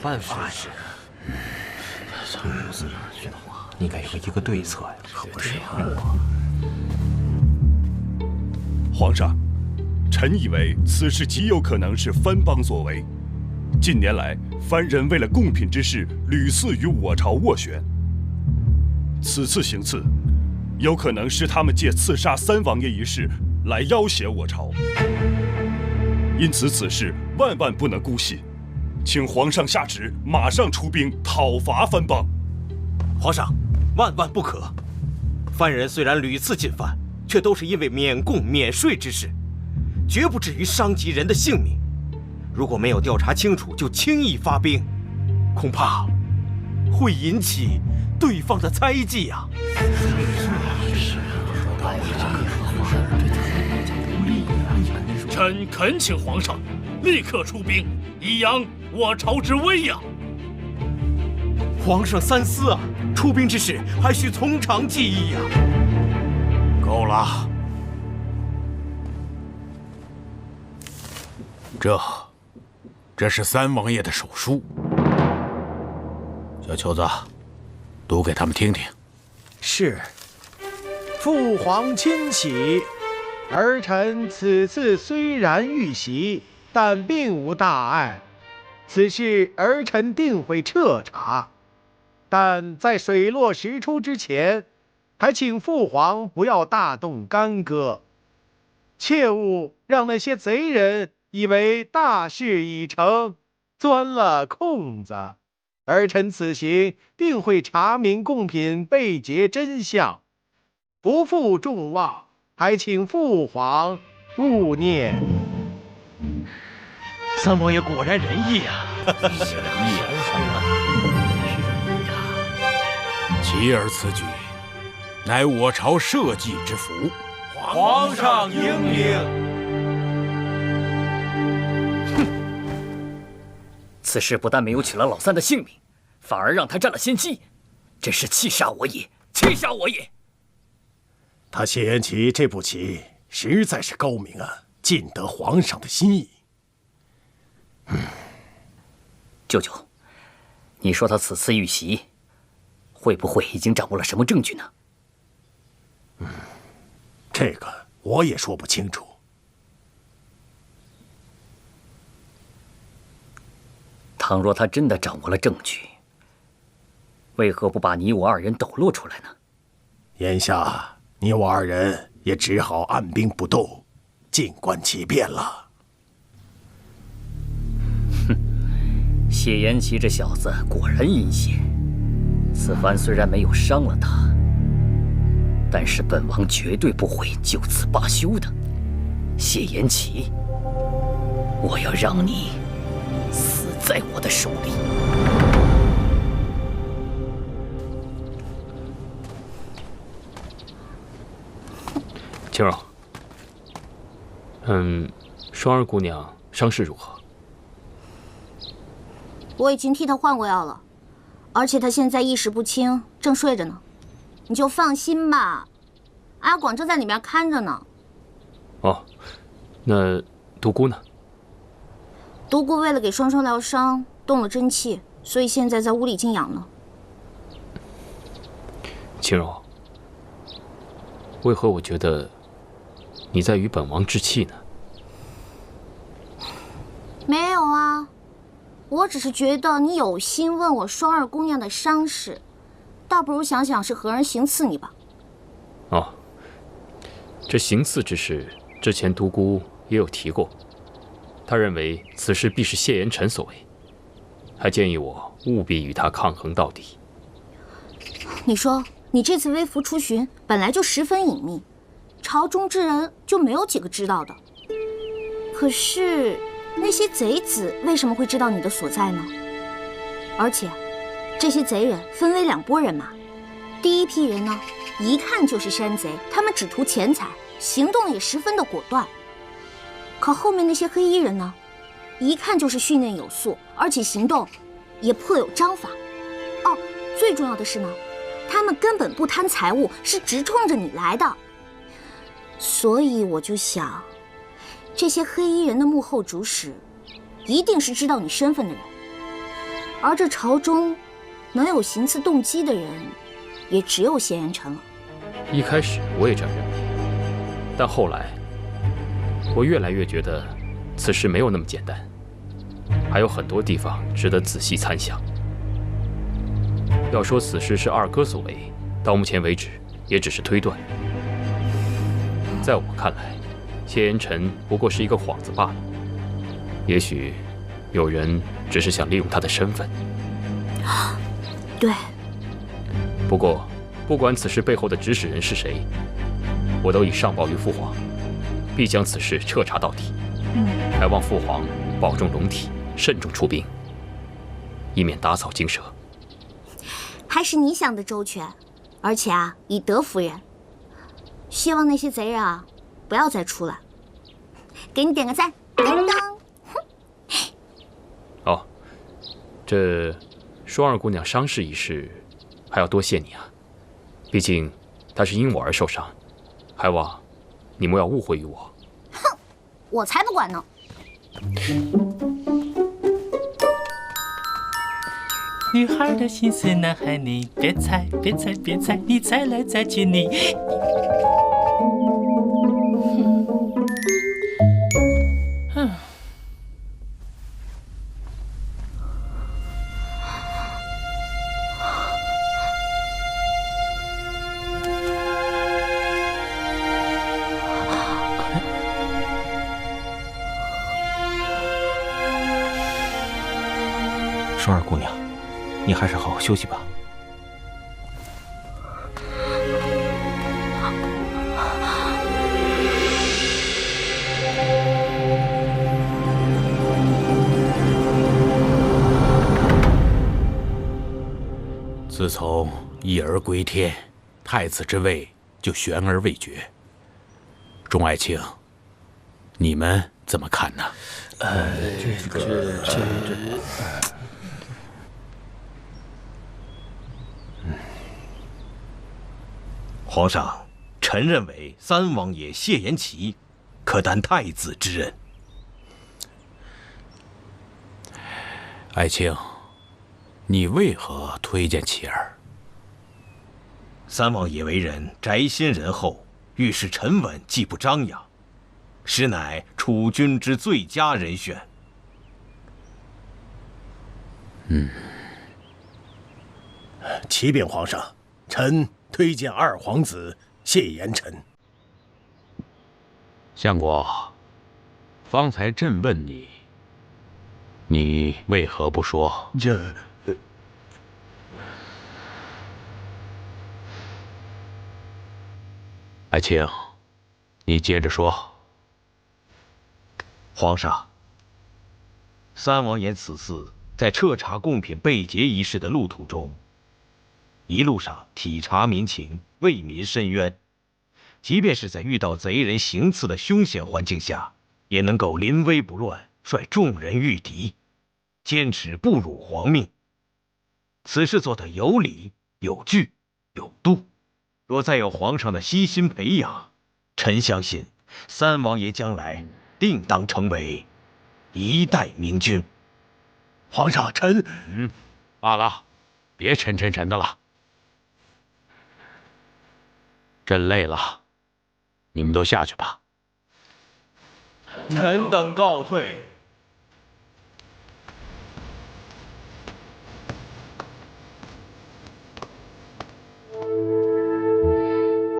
辦法呀？应该有一个对策呀。可不是嘛。皇上，臣以为此事极有可能是藩邦所为。近年来，藩人为了贡品之事，屡次与我朝斡旋。此次行刺，有可能是他们借刺杀三王爷一事来要挟我朝。因此，此事万万不能姑息，请皇上下旨，马上出兵讨伐藩邦。皇上，万万不可！藩人虽然屡次进犯，却都是因为免贡免税之事，绝不至于伤及人的性命。如果没有调查清楚就轻易发兵，恐怕会引起对方的猜忌呀。臣恳请皇上立刻出兵，以扬我朝之威呀！皇上三思啊，出兵之事还需从长计议呀。够了，这是三王爷的手书，小球子，读给他们听听。是。父皇亲启，儿臣此次虽然遇袭，但并无大碍。此事儿臣定会彻查，但在水落石出之前，还請父皇不要大动干戈，切勿讓那些賊人以為大事已成，鑽了空子。兒臣此行定會查明貢品被劫真相，不負眾望，還請父皇勿念。三王爺果然仁義啊！其兒此舉，乃我朝社稷之福。皇上英明。此事不但沒有取了老三的性命，反而讓他占了先機，真是氣煞我也！氣煞我也！他謝延琪這步棋實在是高明啊，盡得皇上的心意。舅舅，你說他此次遇襲，會不會已經掌握了什麼證據呢？這個我也說不清楚。倘若他真的掌握了證據，為何不把你我二人抖落出來呢？眼下你我二人也只好按兵不動，靜觀其變了。謝延琪這小子果然陰險，此番雖然沒有傷了他，但是本王絕對不會就此罷休的。謝延琪，我要讓你死在我的手裡。青柔，双儿姑娘伤勢如何？我已經替她換過藥了，而且她現在意識不清，正睡着呢。你就放心吧，阿廣正在裡面看着呢。哦，那獨孤呢？獨孤為了給雙雙療傷，動了真氣，所以現在在屋裡靜養呢。青柔，為何我覺得你在與本王置氣呢？沒有啊，我只是覺得你有心問我雙兒姑娘的傷勢，倒不如想想是何人行刺你吧。哦，這行刺之事，之前獨孤也有提過，他認為此事必是謝延辰所為，還建議我務必與他抗衡到底。你說你這次微服出巡本來就十分隱秘，朝中之人就沒有幾個知道的，可是那些賊子為什麼會知道你的所在呢？而且這些賊人分為兩撥人馬，第一批人呢，一看就是山賊，他們只圖錢財，行動也十分的果斷。可後面那些黑衣人呢，一看就是訓練有素，而且行動也頗有章法。哦，最重要的是呢，他們根本不貪財物，是直衝着你來的。所以我就想，這些黑衣人的幕後主使，一定是知道你身份的人。而這朝中能有行刺動機的人，也只有謝延辰了。一開始我也這樣認為，但後來我越來越覺得此事沒有那麼簡單，還有很多地方值得仔細參詳。要說此事是二哥所為，到目前為止也只是推斷。在我看來，謝延辰不過是一個幌子罷了。也許有人只是想利用他的身份。對。不過，不管此事背後的指使人是誰，我都已上報於父皇，必將此事徹查到底。還望父皇保重龍體，慎重出兵，以免打草驚蛇。还是你想的周全，而且以德服人。希望那些贼人不要再出来。给你點個讚，叮當。哦，這雙二姑娘傷勢一事，還要多謝你啊。畢竟她是因我而受傷，還望你莫要誤會於我。哼，我才不管呢。女孩的心思，男孩你別猜，別猜，別猜，你猜來猜去你。双儿姑娘，你还是好好休息吧。自從一兒歸天，太子之位就懸而未決。眾愛卿，你們怎麼看呢？皇上，臣認為三王爺謝延齊可擔太子之任。愛卿，你為何推薦其兒？三王爺為人宅心仁厚，遇事沉穩，既不張揚，實乃儲君之最佳人選。啟稟皇上，臣推薦二皇子謝延辰。相国，方才朕問你，你為何不說？愛卿，你接着說。皇上，三王爺此次在徹查貢品被劫一事的路途中，一路上體察民情，為民伸冤，即便是在遇到賊人行刺的凶險環境下，也能夠臨危不亂，率眾人御敵，堅持不辱皇命。此事做得有理、有據、有度。若再有皇上的悉心培養，臣相信三王爺將來定當成為一代明君。皇上，臣罷了，別沉的了。朕累了，你們都下去吧。臣等告退。